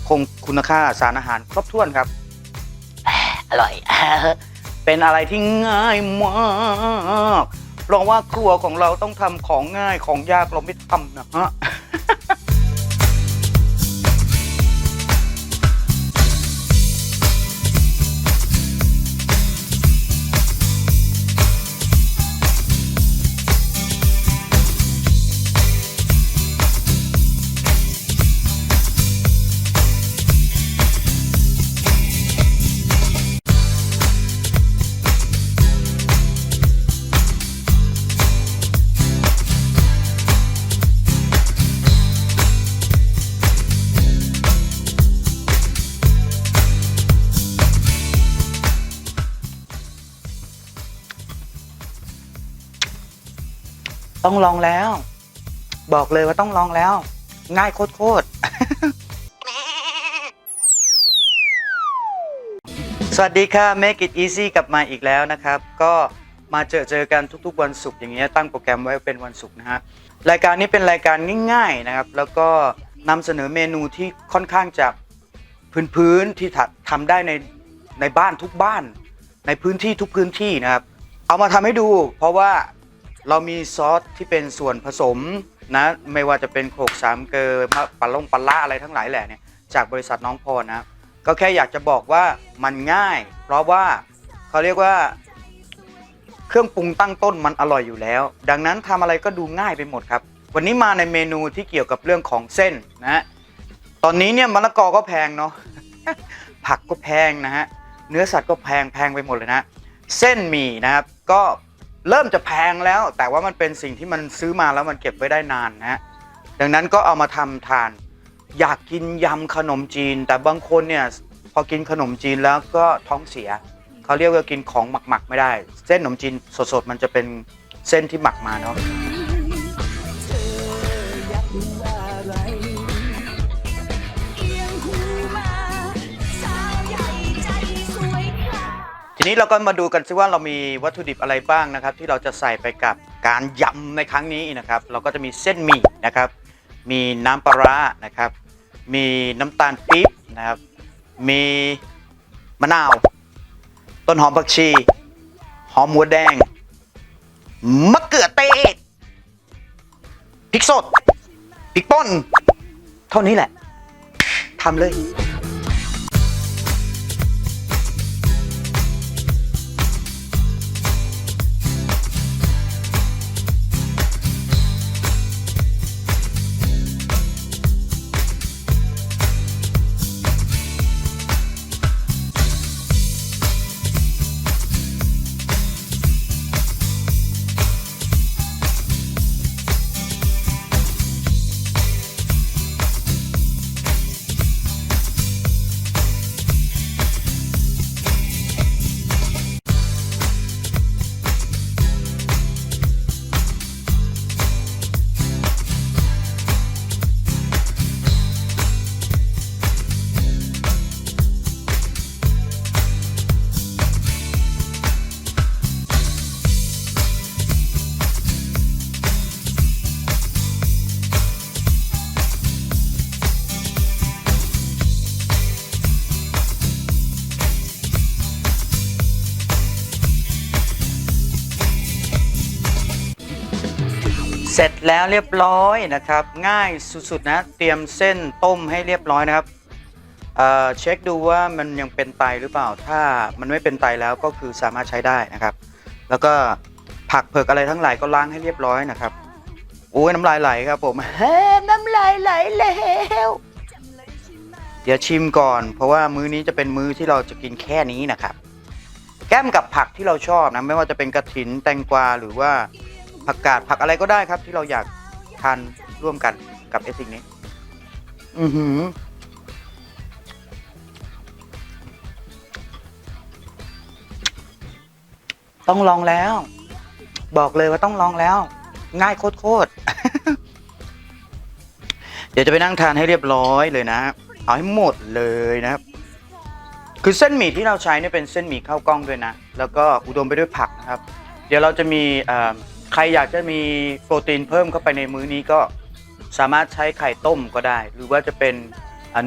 คงคุณค่าสารอาหารครบถ้วนครับอร่อยเป็นอะไรที่ง่ายมากเพราะว่าครัวของเราต้องทำของง่ายของยากเราไม่ทำนะฮะต้องลองแล้วบอกเลยว่าต้องลองแล้วง่ายโคตรสวัสดีค่ะ Make it easy กลับมาอีกแล้วนะครับก็มาเจอกันทุกๆวันศุกร์อย่างเงี้ยตั้งโปรแกรมไว้เป็นวันศุกร์นะฮะรายการนี้เป็นรายการง่ายๆนะครับแล้วก็นำเสนอเมนูที่ค่อนข้างจะพื้นที่ทำได้ในบ้านทุกบ้านในพื้นที่ทุกพื้นที่นะครับเอามาทำให้ดูเพราะว่าเรามีซอสที่เป็นส่วนผสมนะไม่ว่าจะเป็นโขลกสามเกลอปลาอะไรทั้งหลายแหละเนี่ยจากบริษัทน้องพรนะก็แค่อยากจะบอกว่ามันง่ายเพราะว่าเขาเรียกว่าเครื่องปรุงตั้งต้นมันอร่อยอยู่แล้วดังนั้นทำอะไรก็ดูง่ายไปหมดครับวันนี้มาในเมนูที่เกี่ยวกับเรื่องของเส้นนะตอนนี้เนี่ยมะละกอก็แพงเนาะ ผักก็แพงนะฮะเนื้อสัตว์ก็แพงไปหมดเลยนะเส้นหมี่นะครับก็เริ่มจะแพงแล้วแต่ว่ามันเป็นสิ่งที่มันซื้อมาแล้วมันเก็บไว้ได้นานนะฮะดังนั้นก็เอามาทำทานอยากกินยำขนมจีนแต่บางคนเนี่ยพอกินขนมจีนแล้วก็ท้องเสียเขาเรียกว่ากินของหมักไม่ได้เส้นขนมจีนสดๆมันจะเป็นเส้นที่หมักมาเนาะทีนี้เราก็มาดูกันซิว่าเรามีวัตถุดิบอะไรบ้างนะครับที่เราจะใส่ไปกับการยำในครั้งนี้นะครับเราก็จะมีเส้นหมี่นะครับมีน้ำปลาร้านะครับมีน้ำตาลปี๊บนะครับมีมะนาวต้นหอมผักชีหอมหัวแดงมะเขือเทศพริกสดพริกป่นเท่านี้แหละทำเลยเสร็จแล้วเรียบร้อยนะครับง่ายสุดๆนะเตรียมเส้นต้มให้เรียบร้อยนะครับเช็คดูว่ามันยังเป็นไตหรือเปล่าถ้ามันไม่เป็นไตแล้วก็คือสามารถใช้ได้นะครับแล้วก็ผักเผือกอะไรทั้งหลายก็ล้างให้เรียบร้อยนะครับโอ้ยน้ำลายไหลครับผมน้ำลายไหลแล้วเดี๋ยวชิมก่อนเพราะว่ามื้อนี้จะเป็นมื้อที่เราจะกินแค่นี้นะครับแก้มกับผักที่เราชอบนะไม่ว่าจะเป็นกระถินแตงกวาหรือว่าผักกาดผักอะไรก็ได้ครับที่เราอยากทานร่วมกันกับไอ้สิ่งนี้ต้องลองแล้วบอกเลยว่าต้องลองแล้วง่ายโคตรเดี๋ยวจะไปนั่งทานให้เรียบร้อยเลยนะเอาให้หมดเลยนะครับคือเส้นหมี่ที่เราใช้เนี่ยเป็นเส้นหมี่ข้าวกล้องด้วยนะแล้วก็อุดมไปด้วยผักนะครับเดี๋ยวเราจะมีใครอยากจะมีโปรตีนเพิ่มเข้าไปในมื้อนี้ก็สามารถใช้ไข่ต้มก็ได้หรือว่าจะเป็น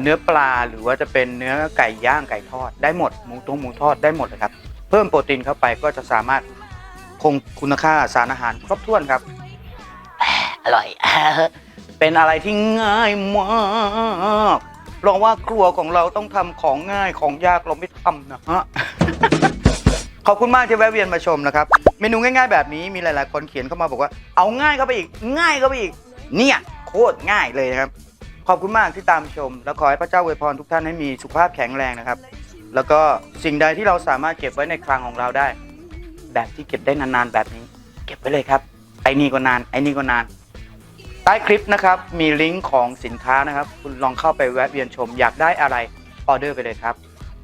เนื้อปลาหรือว่าจะเป็นเนื้อไก่ย่างไก่ทอดได้หมดหมูทอดได้หมดเลยครับเพิ่มโปรตีนเข้าไปก็จะสามารถคงคุณค่าสารอาหารครบถ้วนครับอร่อยเป็นอะไรที่ง่ายมากเพราะว่าครัวของเราต้องทำของง่ายของยากเราไม่ทำนะฮะ ขอบคุณมากที่แวะเวียนมาชมนะครับเมนูง่ายๆแบบนี้มีหลายๆคนเขียนเข้ามาบอกว่าเอาง่ายเข้าไปอีกง่ายเข้าไปอีกเนี่ยโคตรง่ายเลยนะครับขอบคุณมากที่ตามชมแล้วขอให้พระเจ้าอวยพรทุกท่านให้มีสุขภาพแข็งแรงนะครับแล้วก็สิ่งใดที่เราสามารถเก็บไว้ในคลังของเราได้แบบที่เก็บได้นานๆแบบนี้เก็บไว้เลยครับไอ้นี่ก็นานไอ้นี่ก็นานใต้คลิปนะครับมีลิงก์ของสินค้านะครับคุณลองเข้าไปแวะเวียนชมอยากได้อะไรออเดอร์ไปเลยครับ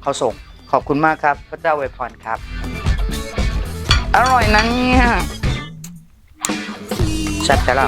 เขาส่งขอบคุณมากครับพระเจ้าอวยพรครับอร่อยนะเนี่ยแซ่บแต่ละ